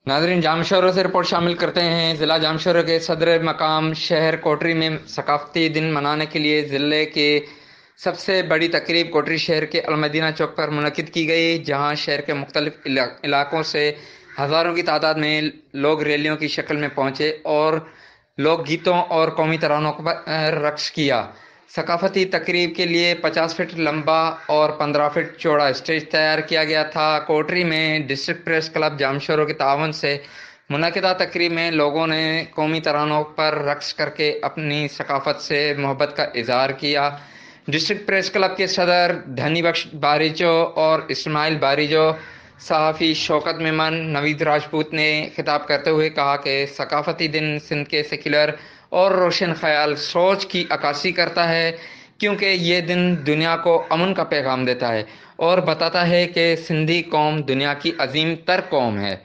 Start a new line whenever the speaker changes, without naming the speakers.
ناظرین، جام شوروں سے رپورٹ شامل کرتے ہیں۔ ضلع جام شوروں کے صدر مقام شہر کوٹری میں ثقافتی دن منانے کے لیے ضلع کے سب سے بڑی تقریب کوٹری شہر کے المدینہ چوک پر منعقد کی گئی، جہاں شہر کے مختلف علاقوں سے ہزاروں کی تعداد میں لوگ ریلیوں کی شکل میں پہنچے اور لوک گیتوں اور قومی ترانوں پر رقص کیا۔ ثقافتی تقریب کے لیے 50 فٹ لمبا اور 15 فٹ چوڑا اسٹیج تیار کیا گیا تھا۔ کوٹری میں ڈسٹرکٹ پریس کلب جامشورو کے تعاون سے منعقدہ تقریب میں لوگوں نے قومی ترانوں پر رقص کر کے اپنی ثقافت سے محبت کا اظہار کیا۔ ڈسٹرکٹ پریس کلب کے صدر دھنی بخش باریجو اور اسماعیل باریجو، صحافی شوکت میمن، نوید راجپوت نے خطاب کرتے ہوئے کہا کہ ثقافتی دن سندھ کے سیکولر اور روشن خیال سوچ کی عکاسی کرتا ہے، کیونکہ یہ دن دنیا کو امن کا پیغام دیتا ہے اور بتاتا ہے کہ سندھی قوم دنیا کی عظیم تر قوم ہے۔